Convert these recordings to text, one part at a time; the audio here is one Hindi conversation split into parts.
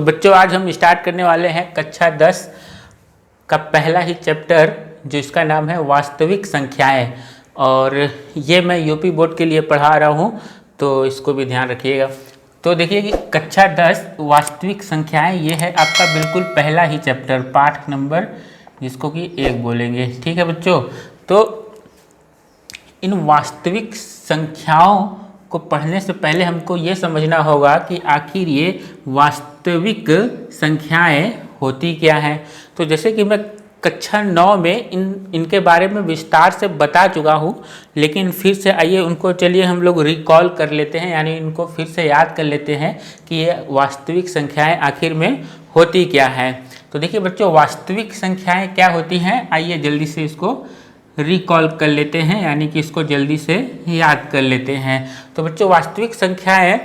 तो बच्चों आज हम स्टार्ट करने वाले हैं कक्षा 10 का पहला ही चैप्टर, जो इसका नाम है वास्तविक संख्याएं। और ये मैं यूपी बोर्ड के लिए पढ़ा रहा हूँ, तो इसको भी ध्यान रखिएगा। तो देखिए कि कक्षा 10 वास्तविक संख्याएं, ये है आपका बिल्कुल पहला ही चैप्टर, पाठ नंबर जिसको कि 1 बोलेंगे। ठीक है बच्चों, तो इन वास्तविक संख्याओं को पढ़ने से पहले हमको ये समझना होगा कि आखिर ये वास्तविक संख्याएं होती क्या हैं। तो जैसे कि मैं कक्षा 9 में इनके बारे में विस्तार से बता चुका हूँ, लेकिन फिर से आइए उनको चलिए हम लोग रिकॉल कर लेते हैं, यानी इनको फिर से याद कर लेते हैं कि ये वास्तविक संख्याएं आखिर में होती क्या हैं। तो देखिए बच्चों, वास्तविक संख्याएं क्या होती हैं, आइए जल्दी से इसको रिकॉल कर लेते हैं, यानी कि इसको जल्दी से याद कर लेते हैं। तो बच्चों, वास्तविक संख्याएं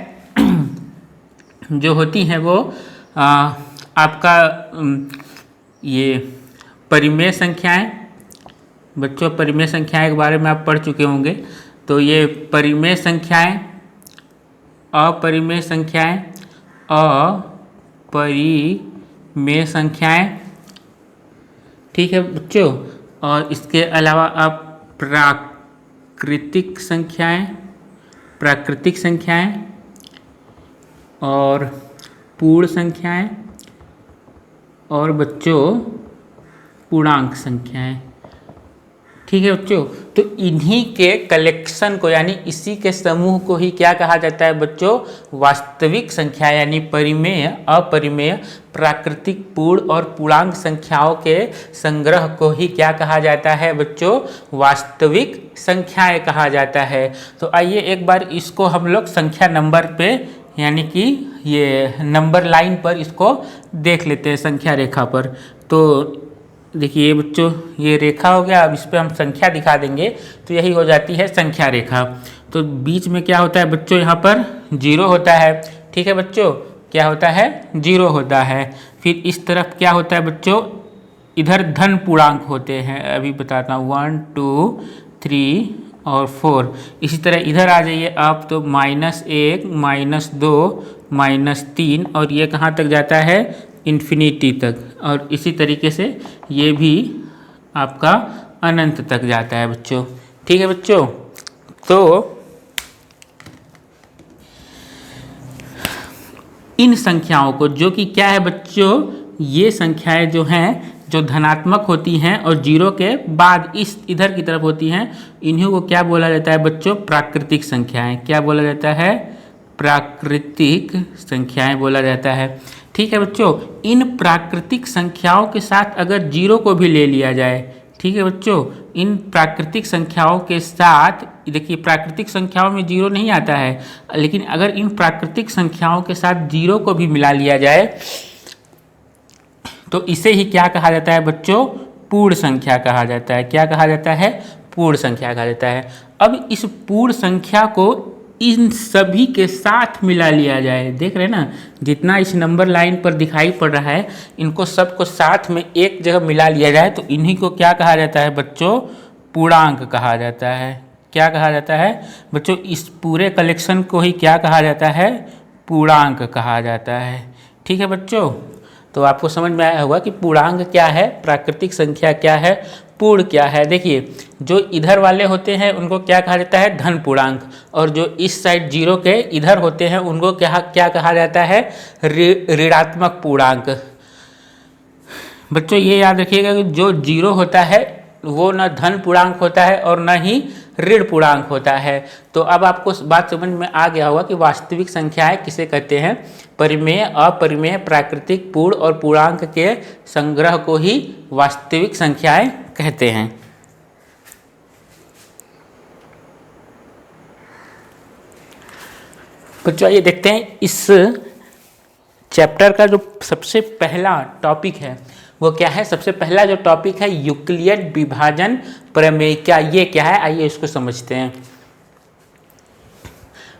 जो होती हैं वो आपका ये परिमेय संख्याएं। बच्चों, परिमेय संख्याएं के बारे में आप पढ़ चुके होंगे। तो ये परिमेय संख्याएं, अपरिमेय संख्याएं, अपरिमेय संख्याएं। ठीक है बच्चों, और इसके अलावा आप प्राकृतिक संख्याएं और पूर्ण संख्याएं और बच्चों पूर्णांक संख्याएं। ठीक है बच्चों, तो इन्हीं के कलेक्शन को, यानी इसी के समूह को ही क्या कहा जाता है बच्चों, वास्तविक संख्या, यानी परिमेय, अपरिमेय, प्राकृतिक, पूर्ण और पूर्णांक संख्याओं के संग्रह को ही क्या कहा जाता है बच्चों, वास्तविक संख्याएं कहा जाता है। तो आइए एक बार इसको हम लोग संख्या नंबर पे, यानी कि ये नंबर लाइन पर इसको देख लेते हैं, संख्या रेखा पर। तो देखिए बच्चों, ये रेखा हो गया, अब इस पर हम संख्या दिखा देंगे तो यही हो जाती है संख्या रेखा। तो बीच में क्या होता है बच्चों, यहाँ पर 0 होता है। ठीक है बच्चों, क्या होता है, 0 होता है। फिर इस तरफ क्या होता है बच्चों, इधर धन पूर्णांक होते हैं, अभी बताता हूँ, 1 2 3 और 4। इसी तरह इधर आ जाइए आप, तो -1 -2 -3, और ये कहाँ तक जाता है, इन्फिनिटी तक। और इसी तरीके से ये भी आपका अनंत तक जाता है बच्चों। ठीक है बच्चों, तो इन संख्याओं को, जो कि क्या है बच्चों, ये संख्याएं जो हैं, जो धनात्मक होती हैं और 0 के बाद इस इधर की तरफ होती हैं, इन्हीं को क्या बोला जाता है बच्चों, प्राकृतिक संख्याएं। क्या बोला जाता है, प्राकृतिक संख्याएं बोला जाता है। ठीक है बच्चों, इन प्राकृतिक संख्याओं के साथ अगर 0 को भी ले लिया जाए, ठीक है बच्चों, इन प्राकृतिक संख्याओं के साथ, देखिए प्राकृतिक संख्याओं में 0 नहीं आता है, लेकिन अगर इन प्राकृतिक संख्याओं के साथ 0 को भी मिला लिया जाए तो इसे ही क्या कहा जाता है बच्चों, पूर्ण संख्या कहा जाता है। क्या कहा जाता है, पूर्ण संख्या कहा जाता है। अब इस पूर्ण संख्या को इन सभी के साथ मिला लिया जाए, देख रहे हैं ना, जितना इस नंबर लाइन पर दिखाई पड़ रहा है, इनको सबको साथ में एक जगह मिला लिया जाए तो इन्हीं को क्या कहा जाता है बच्चों, पूर्णांक कहा जाता है। क्या कहा जाता है बच्चों, इस पूरे कलेक्शन को ही क्या कहा जाता है, पूर्णांक कहा जाता है। ठीक है बच्चों, तो आपको समझ में आया होगा कि पूर्णांक क्या है, प्राकृतिक संख्या क्या है, पूर्ण क्या है। देखिए, जो इधर वाले होते हैं उनको क्या कहा जाता है, धन पूर्णांक, और जो इस साइड 0 के इधर होते हैं उनको क्या कहा जाता है, ऋणात्मक पूर्णांक। बच्चों ये याद रखिएगा कि जो 0 होता है वो न धन पूर्णांक होता है और न ही ऋण पूर्णांक होता है। तो अब आपको बात समझ में आ गया होगा कि वास्तविक संख्याएं किसे कहते हैं, परिमेय, अपरिमेय, प्राकृतिक, पूर्ण और पूर्णांक के संग्रह को ही वास्तविक संख्याएं कहते हैं। बच्चों आइए देखते हैं इस चैप्टर का जो सबसे पहला टॉपिक है वो क्या है। सबसे पहला जो टॉपिक है, यूक्लिड विभाजन प्रमेय। क्या ये क्या है, आइए इसको समझते हैं।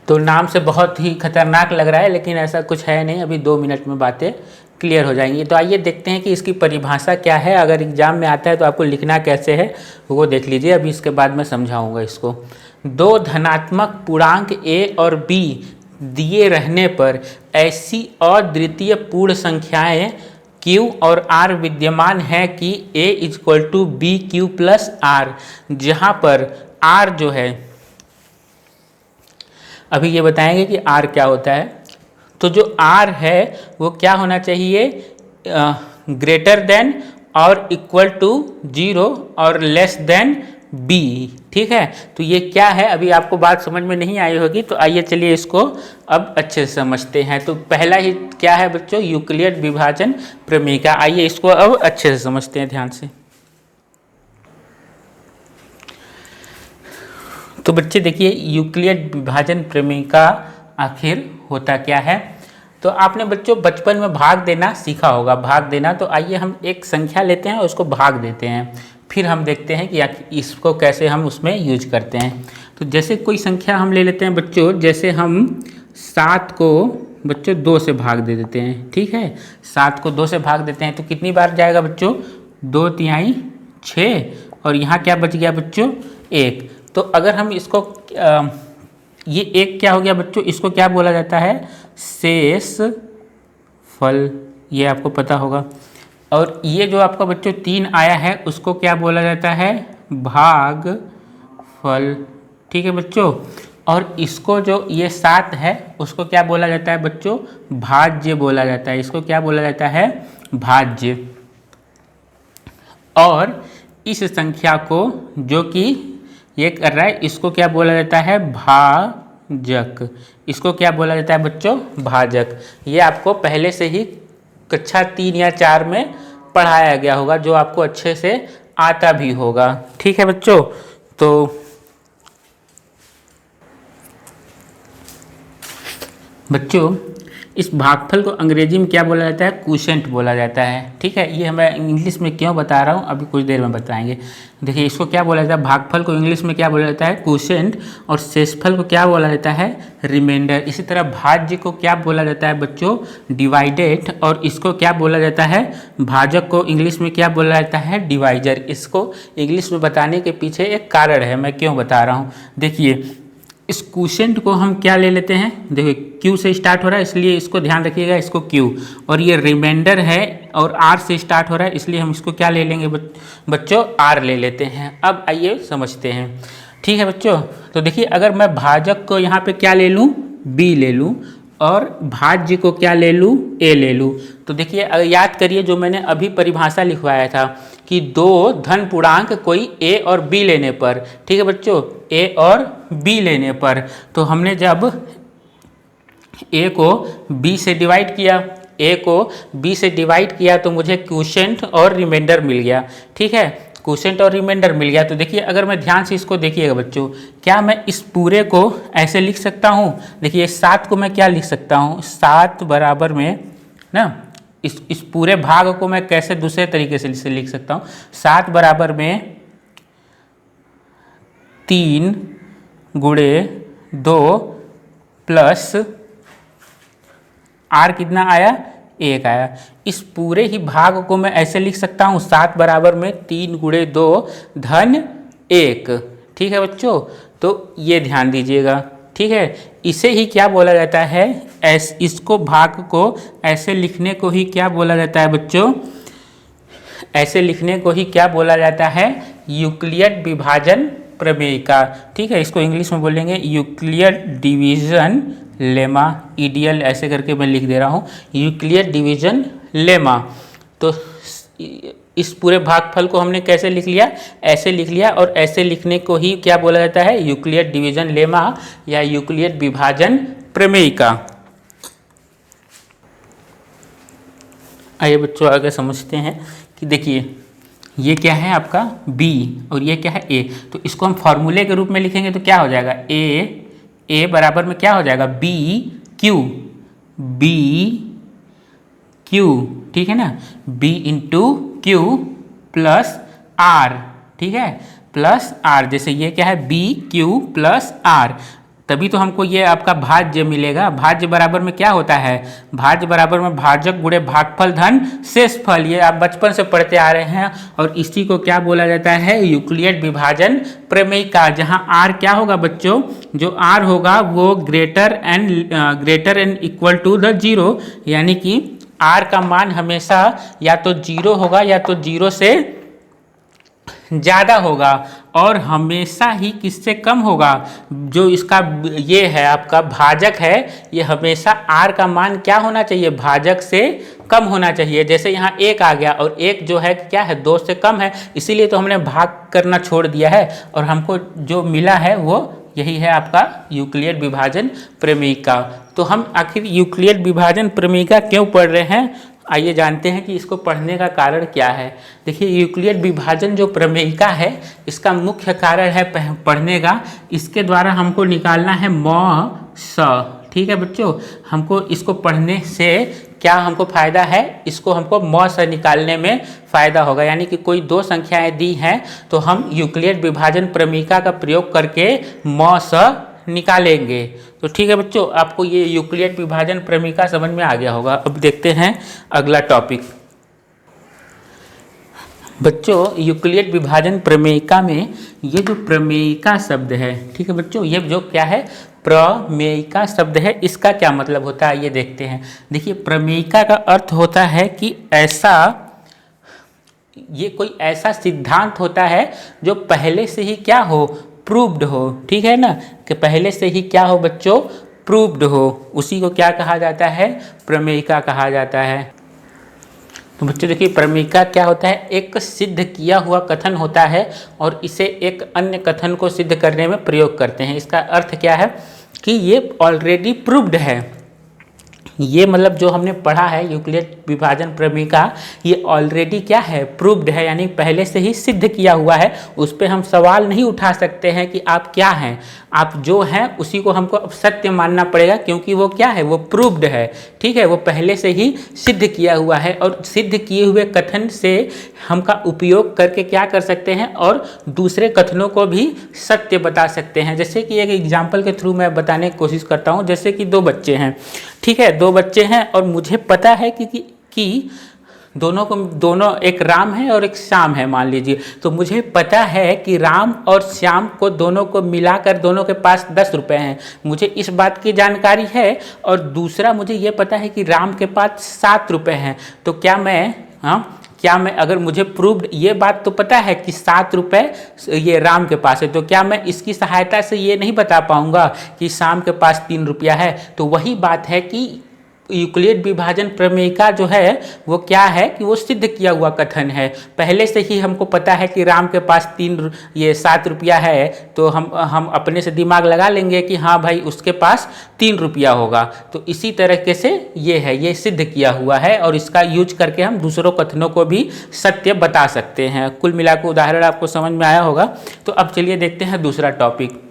तो नाम से बहुत ही खतरनाक लग रहा है, लेकिन ऐसा कुछ है नहीं, अभी 2 मिनट में बातें क्लियर हो जाएंगी। तो आइए देखते हैं कि इसकी परिभाषा क्या है, अगर एग्जाम में आता है तो आपको लिखना कैसे है वो देख लीजिए, अभी इसके बाद मैं समझाऊंगा इसको। 2 धनात्मक पूर्णांक a और b दिए रहने पर ऐसी अद्वितीय पूर्ण संख्याएं Q और R विद्यमान है कि A equal to B Q plus R, जहां पर R जो है, अभी ये बताएंगे कि R क्या होता है। तो जो R है वो क्या होना चाहिए, ग्रेटर देन और इक्वल टू 0 और लेस देन B। ठीक है, तो ये क्या है, अभी आपको बात समझ में नहीं आई होगी, तो आइए चलिए इसको अब अच्छे से समझते हैं। तो पहला ही क्या है बच्चों, यूक्लिड विभाजन प्रमेय। आइए इसको अब अच्छे से समझते हैं ध्यान से। तो बच्चे देखिए, यूक्लिड विभाजन प्रमेय का आखिर होता क्या है। तो आपने बच्चों बचपन में भाग देना सीखा होगा, भाग देना। तो आइए हम एक संख्या लेते हैं और उसको भाग देते हैं, फिर हम देखते हैं कि इसको कैसे हम उसमें यूज करते हैं। तो जैसे कोई संख्या हम ले लेते हैं बच्चों, जैसे हम 7 को बच्चों 2 से भाग दे देते हैं। ठीक है, 7 को 2 से भाग देते हैं तो कितनी बार जाएगा बच्चों, 2 तिहाई 6, और यहाँ क्या बच गया बच्चों, 1। तो अगर हम इसको ये एक क्या हो गया बच्चों, इसको क्या बोला जाता है, शेष फल, ये आपको पता होगा। और ये जो आपका बच्चों 3 आया है उसको क्या बोला जाता है, भाग फल। ठीक है बच्चों, और इसको जो ये 7 है उसको क्या बोला जाता है बच्चों, भाज्य बोला जाता है। इसको क्या बोला जाता है, भाज्य। और इस संख्या को जो कि ये कर रहा है इसको क्या बोला जाता है, भाजक। इसको क्या बोला जाता है बच्चों, भाजक। ये आपको पहले से ही कक्षा 3 या 4 में पढ़ाया गया होगा, जो आपको अच्छे से आता भी होगा। ठीक है बच्चों, तो बच्चों इस भागफल को अंग्रेजी में क्या बोला जाता है, क्वोशिएंट बोला जाता है। ठीक है, ये मैं इंग्लिश में क्यों बता रहा हूँ अभी कुछ देर में बताएंगे। देखिए इसको क्या बोला जाता है, भागफल को इंग्लिश में क्या बोला जाता है, क्वोशिएंट, और शेषफल को क्या बोला जाता है, रिमाइंडर। इसी तरह भाज्य को क्या बोला जाता है बच्चों, डिवाइडेड, और इसको क्या बोला जाता है, भाजक को इंग्लिश में क्या बोला जाता है, डिवाइजर। इसको इंग्लिश में बताने के पीछे एक कारण है, मैं क्यों बता रहा हूँ। देखिए इस क्वोशिएंट को हम क्या ले लेते हैं, देखिए Q से स्टार्ट हो रहा है इसलिए इसको ध्यान रखिएगा, इसको Q, और ये रिमाइंडर है और R से स्टार्ट हो रहा है इसलिए हम इसको क्या ले लेंगे बच्चों, R ले लेते हैं। अब आइए समझते हैं। ठीक है बच्चों, तो देखिए अगर मैं भाजक को यहाँ पे क्या ले लूँ, B ले लूँ, और भाज्य को क्या ले लूँ, A ले लूँ। तो देखिए अगर याद करिए जो मैंने अभी परिभाषा लिखवाया था कि 2 धन पूर्णांक कोई A और B लेने पर, ठीक है बच्चों, A और B लेने पर, तो हमने जब A को B से डिवाइड किया, A को B से डिवाइड किया तो मुझे क्वोशिएंट और रिमाइंडर मिल गया। ठीक है, क्वोशिएंट और रिमाइंडर मिल गया। तो देखिए अगर मैं ध्यान से इसको देखिएगा बच्चों, क्या मैं इस पूरे को ऐसे लिख सकता हूँ, देखिए 7 को मैं क्या लिख सकता हूँ, 7 बराबर में ना, इस पूरे भाग को मैं कैसे दूसरे तरीके से लिख सकता हूँ, 7 बराबर में 3 गुणे 2 प्लस R कितना आया, 1 आया। इस पूरे ही भाग को मैं ऐसे लिख सकता हूँ, 7 बराबर में 3 गुणे 2 धन 1। ठीक है बच्चों, तो ये ध्यान दीजिएगा। ठीक है, इसे ही क्या बोला जाता है, इसको भाग को ऐसे लिखने को ही क्या बोला जाता है बच्चों, ऐसे लिखने को ही क्या बोला जाता है, यूक्लिड विभाजन प्रमेय का। ठीक है, इसको इंग्लिश में बोलेंगे यूक्लिड डिवीजन लेमा, ईडीएल ऐसे करके मैं लिख दे रहा हूँ, यूक्लिड डिवीजन लेमा। तो इस पूरे भागफल को हमने कैसे लिख लिया, ऐसे लिख लिया, और ऐसे लिखने को ही क्या बोला जाता है, यूक्लिड डिवीजन लेमा या यूक्लिड विभाजन प्रमेय का। आइए बच्चों आगे समझते हैं कि देखिए ये क्या है आपका B और ये क्या है A। तो इसको हम फॉर्मूले के रूप में लिखेंगे तो क्या हो जाएगा, A बराबर में क्या हो जाएगा, B Q। ठीक है ना, B into Q plus R। ठीक है, प्लस R, जैसे ये क्या है B Q प्लस R। तभी तो हमको ये आपका भाज्य मिलेगा। भाज्य बराबर में क्या होता है, भाज्य बराबर में भाजक गुणे भागफल धन शेषफल, ये आप बचपन से पढ़ते आ रहे हैं। और इसी को क्या बोला जाता है, यूक्लिड विभाजन प्रमेयिका, जहाँ आर क्या होगा बच्चों, जो आर होगा वो greater and equal to the zero, यानी कि आर का मान हमेशा या तो जीरो होगा या तो जीरो से ज़्यादा होगा, और हमेशा ही किससे कम होगा, जो इसका ये है आपका भाजक है, ये हमेशा आर का मान क्या होना चाहिए, भाजक से कम होना चाहिए। जैसे यहाँ एक आ गया और एक जो है क्या है, 2 से कम है, इसीलिए तो हमने भाग करना छोड़ दिया है और हमको जो मिला है वो यही है आपका यूक्लिड विभाजन प्रमेयिका। तो हम आखिर यूक्लिड विभाजन प्रमेयिका क्यों पढ़ रहे हैं, आइए जानते हैं कि इसको पढ़ने का कारण क्या है। देखिए यूक्लिड विभाजन जो प्रमेयिका है, इसका मुख्य कारण है पढ़ने का, इसके द्वारा हमको निकालना है म स। ठीक है बच्चों, हमको इसको पढ़ने से क्या हमको फायदा है, इसको हमको म से निकालने में फ़ायदा होगा। यानी कि कोई 2 संख्याएं दी हैं तो हम यूक्लिड विभाजन प्रमेयिका का प्रयोग करके म स निकालेंगे। तो ठीक है बच्चों, आपको ये यूक्लिड विभाजन प्रमेयिका समझ में आ गया होगा। अब देखते हैं अगला टॉपिक। बच्चों यूक्लिड विभाजन प्रमेयिका में ये जो प्रमेयिका शब्द है, ठीक है बच्चों, ये जो क्या है, प्रमेयिका शब्द है, इसका क्या मतलब होता है ये देखते हैं। देखिए प्रमेयिका का अर्थ होता है कि ऐसा, ये कोई ऐसा सिद्धांत होता है जो पहले से ही क्या हो, प्रूव्ड हो। ठीक है ना, कि पहले से ही क्या हो बच्चों, प्रूव्ड हो, उसी को क्या कहा जाता है, प्रमेयिका कहा जाता है। तो बच्चों देखिए प्रमेयिका क्या होता है, एक सिद्ध किया हुआ कथन होता है और इसे एक अन्य कथन को सिद्ध करने में प्रयोग करते हैं। इसका अर्थ क्या है कि ये ऑलरेडी प्रूव्ड है, ये मतलब जो हमने पढ़ा है यूक्लिड विभाजन प्रमेयिका, ये ऑलरेडी क्या है, प्रूव्ड है, यानी पहले से ही सिद्ध किया हुआ है। उस पर हम सवाल नहीं उठा सकते हैं कि आप क्या हैं, आप जो हैं उसी को हमको अब सत्य मानना पड़ेगा, क्योंकि वो क्या है, वो प्रूव्ड है। ठीक है, वो पहले से ही सिद्ध किया हुआ है और सिद्ध किए हुए कथन से हमका उपयोग करके क्या कर सकते हैं, और दूसरे कथनों को भी सत्य बता सकते हैं। जैसे कि एक एग्जाम्पल के थ्रू मैं बताने की कोशिश करता हूँ। जैसे कि 2 बच्चे हैं, ठीक है, 2 बच्चे हैं और मुझे पता है कि दोनों एक राम है और एक श्याम है मान लीजिए। तो मुझे पता है कि राम और श्याम को दोनों को मिलाकर दोनों के पास 10 रुपये हैं, मुझे इस बात की जानकारी है। और दूसरा मुझे ये पता है कि राम के पास 7 रुपये हैं। तो क्या मैं अगर मुझे प्रूव्ड ये बात तो पता है कि 7 रुपये ये राम के पास है, तो क्या मैं इसकी सहायता से ये नहीं बता पाऊंगा कि श्याम के पास 3 रुपया है। तो वही बात है कि यूक्लिड विभाजन प्रमेयिका जो है वो क्या है कि वो सिद्ध किया हुआ कथन है। पहले से ही हमको पता है कि राम के पास 7 रुपया है, तो हम अपने से दिमाग लगा लेंगे कि हाँ भाई उसके पास 3 रुपया होगा। तो इसी तरीके से ये सिद्ध किया हुआ है और इसका यूज करके हम दूसरों कथनों को भी सत्य बता सकते हैं। कुल मिलाकर उदाहरण आपको समझ में आया होगा। तो अब चलिए देखते हैं दूसरा टॉपिक।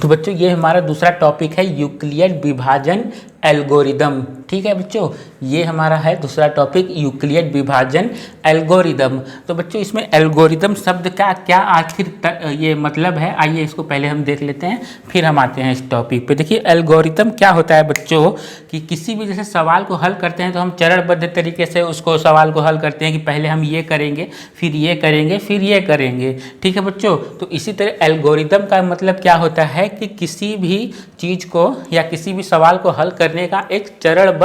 तो बच्चों ये हमारा दूसरा टॉपिक है यूक्लिड विभाजन एल्गोरिदम। ठीक है बच्चों, ये हमारा है दूसरा टॉपिक यूक्लिड विभाजन एल्गोरिदम। तो बच्चों इसमें एल्गोरिदम शब्द का क्या आखिर ये मतलब है, आइए इसको पहले हम देख लेते हैं, फिर हम आते हैं इस टॉपिक पे। देखिए एल्गोरिदम क्या होता है बच्चों, कि किसी भी जैसे सवाल को हल करते हैं तो हम चरणबद्ध तरीके से उसको सवाल को हल करते हैं कि पहले हम ये करेंगे, फिर ये करेंगे, फिर ये करेंगे। ठीक है बच्चों, तो इसी तरह एल्गोरिदम का मतलब क्या होता है कि किसी भी चीज़ को या किसी भी सवाल को हल करने का एक चरणबद्ध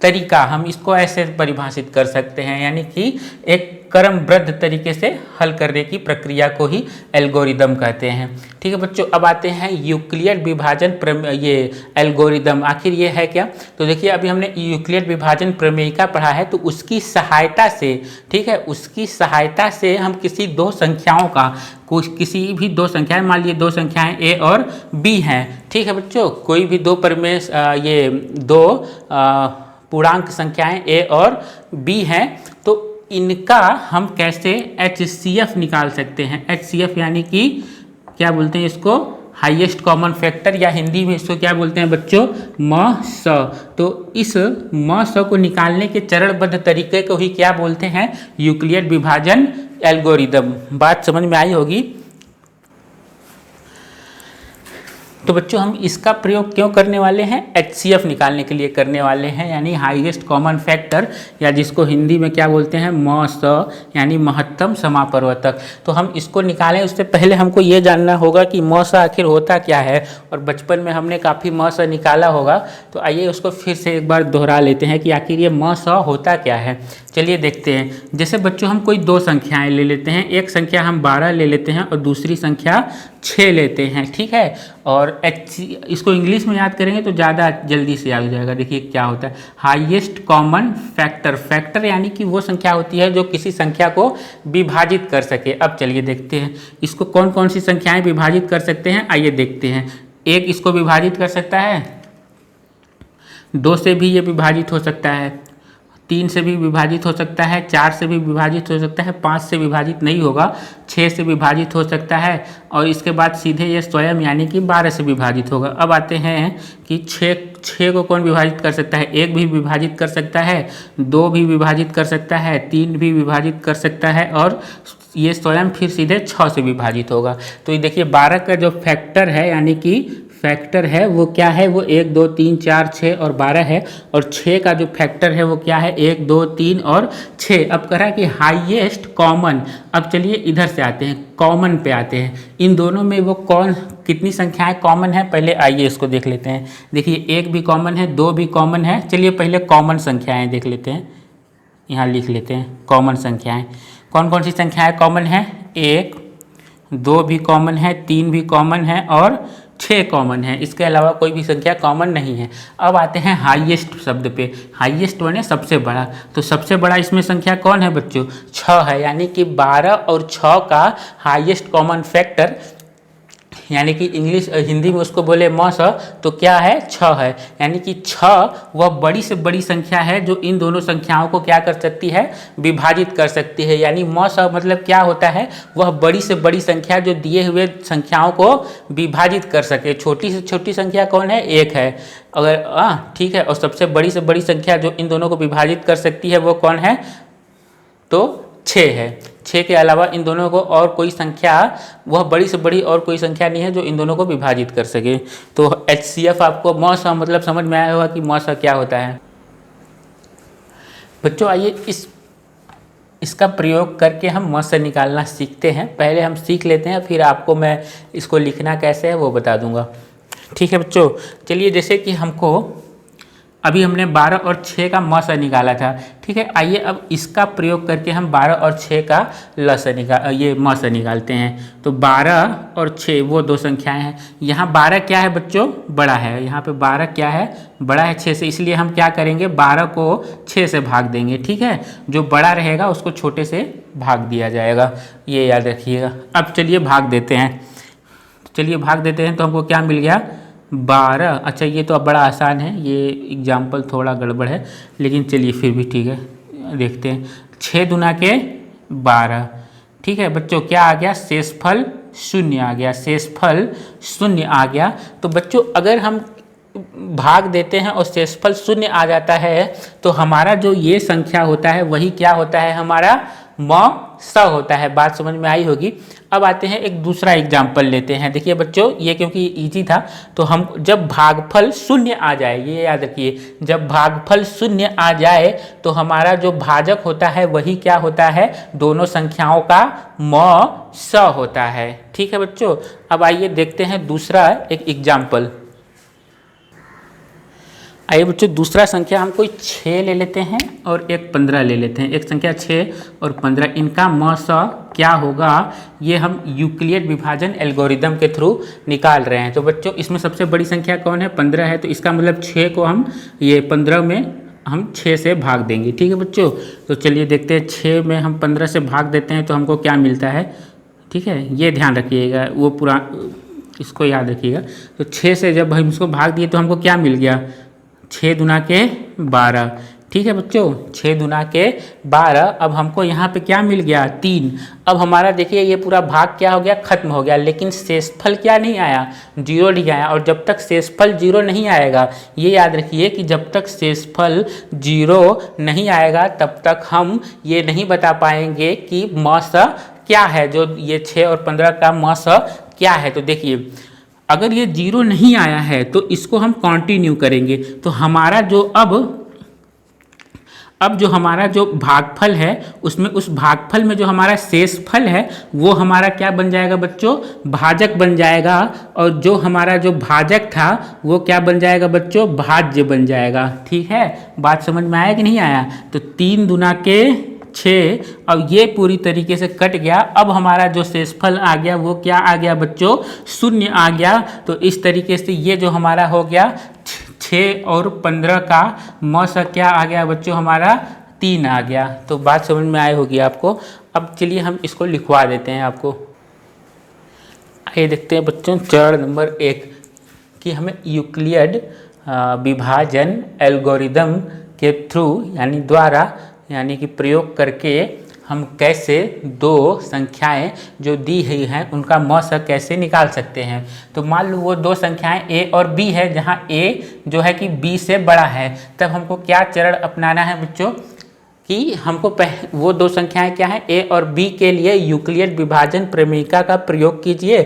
तरीका, हम इसको ऐसे परिभाषित कर सकते हैं, यानी कि एक क्रमबद्ध तरीके से हल करने की प्रक्रिया को ही एल्गोरिदम कहते हैं। ठीक है बच्चों, अब आते हैं यूक्लिड विभाजन ये एल्गोरिदम आखिर ये है क्या। तो देखिए अभी हमने यूक्लिड विभाजन प्रमेयिका पढ़ा है, तो उसकी सहायता से, ठीक है, उसकी सहायता से हम किसी 2 संख्याओं का, किसी भी 2 संख्याएं, मान लीजिए 2 संख्याएं ए और बी हैं। ठीक है बच्चों, कोई भी 2 ये 2 पूर्णांक संख्याएं ए और बी हैं, तो इनका हम कैसे HCF निकाल सकते हैं। HCF यानी कि क्या बोलते हैं इसको, हाईएस्ट कॉमन फैक्टर, या हिंदी में इसको क्या बोलते हैं बच्चों, म/स। तो इस म/स को निकालने के चरणबद्ध तरीके को ही क्या बोलते हैं, यूक्लिड विभाजन एल्गोरिदम। बात समझ में आई होगी। तो बच्चों हम इसका प्रयोग क्यों करने वाले हैं, HCF निकालने के लिए करने वाले हैं, यानी हाईएस्ट कॉमन फैक्टर, या जिसको हिंदी में क्या बोलते हैं मस, यानी महत्तम समापवर्तक। तो हम इसको निकालें उससे पहले हमको ये जानना होगा कि मस आखिर होता क्या है, और बचपन में हमने काफ़ी मस निकाला होगा, तो आइए उसको फिर से एक बार दोहरा लेते हैं कि आखिर ये मस होता क्या है। चलिए देखते हैं। जैसे बच्चों हम कोई दो संख्याएं ले लेते हैं, एक संख्या हम 12 ले लेते हैं और दूसरी संख्या 6 लेते हैं, ठीक है। और इसको इंग्लिश में याद करेंगे तो ज़्यादा जल्दी से याद हो जाएगा। देखिए क्या होता है, हाईएस्ट कॉमन फैक्टर। फैक्टर यानी कि वो संख्या होती है जो किसी संख्या को विभाजित कर सके। अब चलिए देखते हैं इसको कौन कौन सी संख्याएं विभाजित कर सकते हैं, आइए देखते हैं। एक इसको विभाजित कर सकता है, 2 से भी ये विभाजित हो सकता है, 3 से भी विभाजित हो सकता है, 4 से भी विभाजित हो सकता है, 5 से विभाजित नहीं होगा, 6 से विभाजित हो सकता है, और इसके बाद सीधे ये स्वयं यानी कि 12 से विभाजित होगा। अब आते हैं कि 6 को कौन विभाजित कर सकता है, 1 भी विभाजित कर सकता है, 2 भी विभाजित कर सकता है, 3 भी विभाजित कर सकता है, और ये स्वयं फिर सीधे 6 से विभाजित होगा। तो ये देखिए 12 का जो फैक्टर है यानी कि फैक्टर है वो क्या है, वो 1 2 3 4 6 और 12 है, और 6 का जो फैक्टर है वो क्या है, 1 2 3 और 6। अब कह रहा है कि हाईएस्ट कॉमन। अब चलिए इधर से आते हैं, कॉमन पे आते हैं। इन दोनों में वो कौन कितनी संख्याएं कॉमन है, पहले आइए इसको देख लेते हैं। देखिए 1 भी कॉमन है, 2 भी कॉमन है। चलिए पहले कॉमन संख्याएं देख लेते हैं, यहाँ लिख लेते हैं कॉमन संख्याएं। कौन कौन सी संख्याएं कॉमन है, 1 2 भी कॉमन है, 3 भी कॉमन है और 6 कॉमन है। इसके अलावा कोई भी संख्या कॉमन नहीं है। अब आते हैं हाईएस्ट शब्द पे। हाईएस्ट माने सबसे बड़ा, तो सबसे बड़ा इसमें संख्या कौन है बच्चों, 6 है। यानी कि 12 और 6 का हाईएस्ट कॉमन फैक्टर, यानी कि हिंदी में उसको बोले मस, तो क्या है 6 है। यानी कि 6 वह बड़ी से बड़ी संख्या है जो इन दोनों संख्याओं को क्या कर सकती है, विभाजित कर सकती है। यानी मस मतलब क्या होता है, वह बड़ी से बड़ी संख्या जो दिए हुए संख्याओं को विभाजित कर सके। छोटी से छोटी संख्या कौन है, 1 है। अगर ठीक है, और सबसे बड़ी से बड़ी संख्या जो इन दोनों को विभाजित कर सकती है वो कौन है, तो 6 है। 6 के अलावा इन दोनों को और कोई संख्या, वह बड़ी से बड़ी और कोई संख्या नहीं है जो इन दोनों को विभाजित कर सके। तो HCF आपको मस मतलब समझ में आया होगा कि मस क्या होता है। बच्चों आइए इसका प्रयोग करके हम मस निकालना सीखते हैं। पहले हम सीख लेते हैं, फिर आपको मैं इसको लिखना कैसे है वो बता दूंगा, ठीक है बच्चों। चलिए जैसे कि अभी हमने 12 और 6 का मस निकाला था, ठीक है। आइए अब इसका प्रयोग करके हम 12 और 6 का मस निकालते हैं। तो 12 और 6 वो दो संख्याएं हैं। यहाँ 12 क्या है बच्चों, बड़ा है। यहाँ पे 12 क्या है, बड़ा है 6 से, इसलिए हम क्या करेंगे, 12 को 6 से भाग देंगे, ठीक है। जो बड़ा रहेगा उसको छोटे से भाग दिया जाएगा, ये याद रखिएगा। अब चलिए भाग देते हैं, तो हमको क्या मिल गया, 12। अच्छा ये तो अब बड़ा आसान है, ये एग्जाम्पल थोड़ा गड़बड़ है, लेकिन चलिए फिर भी ठीक है, देखते हैं। 6 दूना के 12, ठीक है बच्चों। क्या आ गया, शेषफल 0 आ गया, शेषफल 0 आ गया। तो बच्चों अगर हम भाग देते हैं और शेषफल 0 आ जाता है, तो हमारा जो ये संख्या होता है वही क्या होता है, हमारा मस होता है। बात समझ में आई होगी। अब आते हैं एक दूसरा एग्जाम्पल लेते हैं। देखिए बच्चों ये क्योंकि इजी था, तो हम जब भागफल 0 आ जाए, ये याद रखिए, जब भागफल 0 आ जाए तो हमारा जो भाजक होता है वही क्या होता है, दोनों संख्याओं का मस होता है, ठीक है बच्चों। अब आइए देखते हैं दूसरा एक एग्जाम्पल। आइए बच्चों दूसरा संख्या हम कोई 6 ले लेते हैं और एक 15 ले लेते हैं। एक संख्या 6 और 15, इनका मस क्या होगा, ये हम यूक्लिड विभाजन एल्गोरिदम के थ्रू निकाल रहे हैं। तो बच्चों इसमें सबसे बड़ी संख्या कौन है, 15 है। तो इसका मतलब 6 को हम ये 15 में हम 6 से भाग देंगे, ठीक है बच्चों। तो चलिए देखते हैं, 6 में हम 15 से भाग देते हैं तो हमको क्या मिलता है, ठीक है। ये ध्यान रखिएगा, वो पूरा इसको याद रखिएगा। तो 6 से जब हम इसको भाग दिए तो हमको क्या मिल गया, 6 दूना के 12, ठीक है बच्चों। 6 दूना के 12। अब हमको यहाँ पे क्या मिल गया, 3। अब हमारा देखिए ये पूरा भाग क्या हो गया, खत्म हो गया, लेकिन शेषफल क्या नहीं आया, 0 नहीं आया। और जब तक शेषफल 0 नहीं आएगा, ये याद रखिए कि जब तक शेषफल 0 नहीं आएगा तब तक हम ये नहीं बता पाएंगे कि मस क्या है, जो ये 6 और 15 का मस क्या है। तो देखिए अगर ये 0 नहीं आया है तो इसको हम कंटिन्यू करेंगे। तो हमारा जो अब जो हमारा जो भागफल है उसमें, उस भागफल में जो हमारा शेषफल है वो हमारा क्या बन जाएगा बच्चों, भाजक बन जाएगा। और जो हमारा जो भाजक था वो क्या बन जाएगा बच्चों, भाज्य बन जाएगा। ठीक है, बात समझ में आया कि नहीं आया। तो 3 दूना के 6, अब ये पूरी तरीके से कट गया। अब हमारा जो शेषफल आ गया वो क्या आ गया बच्चों, 0 आ गया। तो इस तरीके से ये जो हमारा हो गया 6 और 15 का मौसा क्या आ गया बच्चों, हमारा 3 आ गया। तो बात समझ में आई होगी आपको। अब चलिए हम इसको लिखवा देते हैं आपको। आइए देखते हैं बच्चों चरण नंबर 1 कि हमें यूक्लिड विभाजन एल्गोरिदम के थ्रू यानी द्वारा यानी कि प्रयोग करके हम कैसे 2 संख्याएं जो दी हुई हैं उनका मौसा कैसे निकाल सकते हैं। तो मान लो वो 2 संख्याएं a और b है, जहां a जो है कि b से बड़ा है। तब हमको क्या चरण अपनाना है बच्चों कि हमको वो 2 संख्याएं क्या हैं, a और b के लिए यूक्लिड विभाजन प्रमेयिका का प्रयोग कीजिए।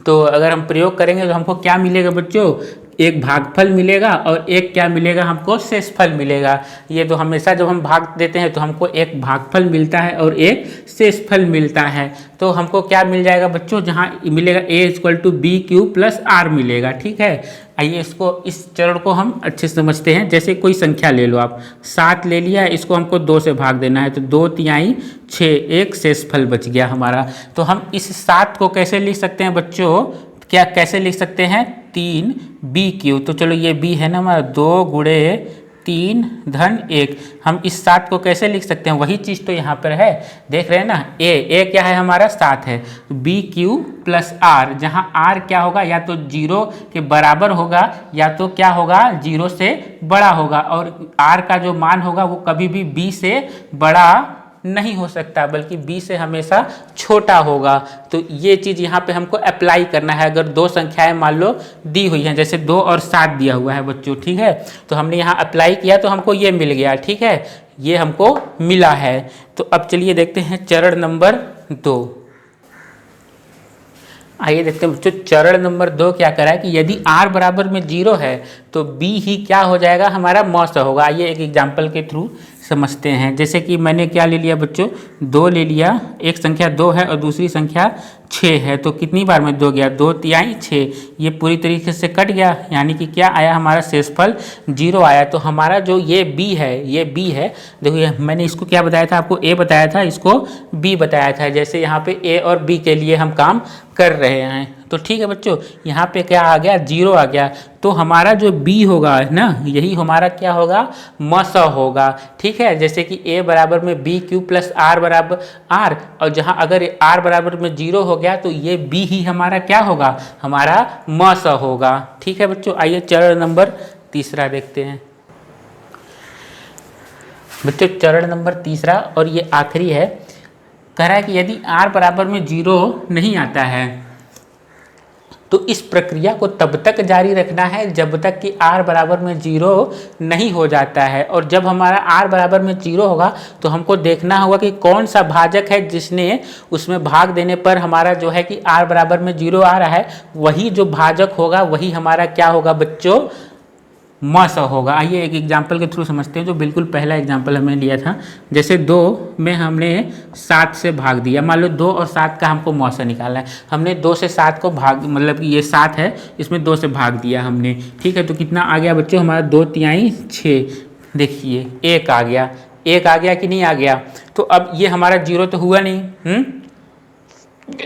तो अगर हम प्रयोग करेंगे तो हमको क्या मिलेगा बच्चों, एक भागफल मिलेगा और एक क्या मिलेगा, हमको शेषफल मिलेगा। ये तो हमेशा जब हम भाग देते हैं तो हमको एक भागफल मिलता है और एक शेषफल मिलता है। तो हमको क्या मिल जाएगा बच्चों, जहाँ मिलेगा a = b³ + r मिलेगा। ठीक है, आइए इसको, इस चरण को हम अच्छे से समझते हैं। जैसे कोई संख्या ले लो आप, 7 ले लिया, इसको हमको 2 से भाग देना है। तो 2 तिहाई 6, एक शेषफल बच गया हमारा। तो हम इस 7 को कैसे लिख सकते हैं बच्चों, क्या कैसे लिख सकते हैं, 3b³। तो चलो ये b है ना हमारा, 2 × 3 + 1। हम इस 7 को कैसे लिख सकते हैं, वही चीज़ तो यहाँ पर है, देख रहे हैं ना। a क्या है हमारा, 7 है। b³ + r, जहाँ r क्या होगा, या तो 0 के बराबर होगा या तो क्या होगा, 0 से बड़ा होगा। और r का जो मान होगा वो कभी भी b से बड़ा नहीं हो सकता, बल्कि b से हमेशा छोटा होगा। तो ये चीज़ यहाँ पे हमको अप्लाई करना है। अगर 2 संख्याएं मान लो दी हुई हैं, जैसे 2 और 7 दिया हुआ है बच्चों, ठीक है, तो हमने यहाँ अप्लाई किया तो हमको ये मिल गया। ठीक है, ये हमको मिला है। तो अब चलिए देखते हैं चरण नंबर 2। आइए देखते हैं बच्चों चरण नंबर 2 क्या करा है कि यदि r बराबर में 0 है तो b ही क्या हो जाएगा, हमारा मौसा होगा। आइए एक एग्जाम्पल के थ्रू समझते हैं। जैसे कि मैंने क्या ले लिया बच्चों, 2 ले लिया, एक संख्या 2 है और दूसरी संख्या 6 है। तो कितनी बार में 2 गया, 2 तिहाई 6, ये पूरी तरीके से कट गया। यानी कि क्या आया, हमारा शेषफल 0 आया। तो हमारा जो ये b है, ये b है, देखो मैंने इसको क्या बताया था आपको, a बताया था, इसको b बताया था। जैसे यहाँ पे a और b के लिए हम काम कर रहे हैं। तो ठीक है बच्चों, यहाँ पे क्या आ गया, 0 आ गया। तो हमारा जो b होगा ना, यही हमारा क्या होगा, मौसा होगा। ठीक है, जैसे कि a बराबर में b³ + r बराबर r, और जहाँ अगर r बराबर में 0 हो गया तो ये b ही हमारा क्या होगा, हमारा मौसा होगा। ठीक है बच्चों, आइए चरण नंबर 3 देखते हैं। बच्चों चरण नंबर 3 और ये आखिरी है, कह रहा है कि यदि r बराबर में 0 नहीं आता है तो इस प्रक्रिया को तब तक जारी रखना है जब तक कि r बराबर में 0 नहीं हो जाता है। और जब हमारा r बराबर में 0 होगा तो हमको देखना होगा कि कौन सा भाजक है जिसने उसमें भाग देने पर हमारा जो है कि r बराबर में 0 आ रहा है, वही जो भाजक होगा वही हमारा क्या होगा बच्चों, मौसा होगा। आइए एक एग्जाम्पल के थ्रू समझते हैं, जो बिल्कुल पहला एग्जाम्पल हमने लिया था। जैसे 2 में हमने 7 से भाग दिया, मान लो 2 और 7 का हमको मौसा निकालना है। हमने 2 से 7 को भाग, मतलब ये 7 है, इसमें 2 से भाग दिया हमने। ठीक है, तो कितना आ गया बच्चों, हमारा 2 तिहाई 6, देखिए 1 आ गया। 1 आ गया कि नहीं आ गया। तो अब ये हमारा 0 तो हुआ नहीं,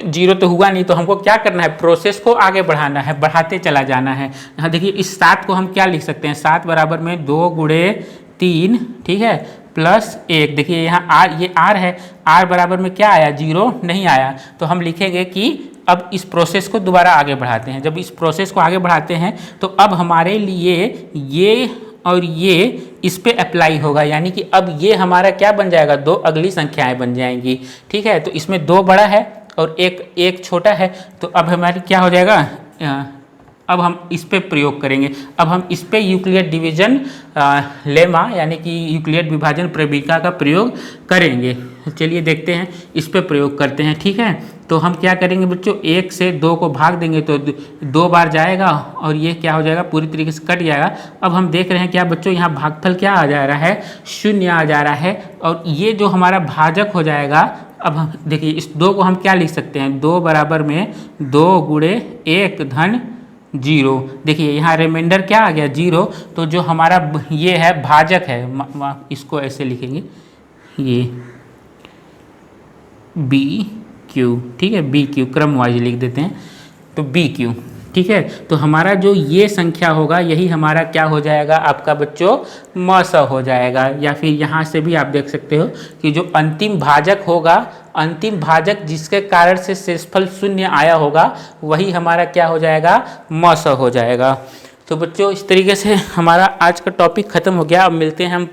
0 तो हुआ नहीं, तो हमको क्या करना है, प्रोसेस को आगे बढ़ाना है, बढ़ाते चला जाना है। यहाँ देखिए इस 7 को हम क्या लिख सकते हैं, 7 बराबर में 2 × 3, ठीक है, +1। देखिए यहाँ r, ये r है, r बराबर में क्या आया, 0 नहीं आया। तो हम लिखेंगे कि अब इस प्रोसेस को दोबारा आगे बढ़ाते हैं। जब इस प्रोसेस को आगे बढ़ाते हैं तो अब हमारे लिए ये और ये इस पे अप्लाई होगा, यानी कि अब ये हमारा क्या बन जाएगा, 2 अगली संख्याएं बन जाएंगी। ठीक है, तो इसमें 2 बड़ा है और एक छोटा है। तो अब हमारी क्या हो जाएगा, अब हम इस पे प्रयोग करेंगे। अब हम इस पे यूक्लिड डिवीजन लेमा यानी कि यूक्लिड विभाजन प्रमेयिका का प्रयोग करेंगे। चलिए देखते हैं, इस पे प्रयोग करते हैं। ठीक है, तो हम क्या करेंगे बच्चों, 1 से 2 को भाग देंगे तो 2 बार जाएगा और ये क्या हो जाएगा, पूरी तरीके से कट जाएगा। अब हम देख रहे हैं क्या बच्चों, यहाँ भागफल क्या आ जा रहा है, 0 आ जा रहा है और ये जो हमारा भाजक हो जाएगा। अब हम देखिए इस 2 को हम क्या लिख सकते हैं, 2 बराबर में 2 गुणे 1 धन 0। देखिए यहाँ रिमाइंडर क्या आ गया, 0। तो जो हमारा ये है भाजक है, इसको ऐसे लिखेंगे, ये बी क्यू। ठीक है, बी क्यू क्रम वाइज लिख देते हैं, तो बी क्यू। ठीक है, तो हमारा जो ये संख्या होगा यही हमारा क्या हो जाएगा आपका बच्चों, म स हो जाएगा। या फिर यहाँ से भी आप देख सकते हो कि जो अंतिम भाजक होगा, अंतिम भाजक जिसके कारण से शेषफल 0 आया होगा, वही हमारा क्या हो जाएगा, म स हो जाएगा। तो बच्चों इस तरीके से हमारा आज का टॉपिक खत्म हो गया। अब मिलते हैं हम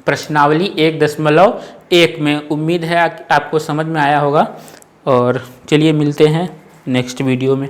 प्रश्नावली 1.1 में। उम्मीद है आपको समझ में आया होगा और चलिए मिलते हैं नेक्स्ट वीडियो में।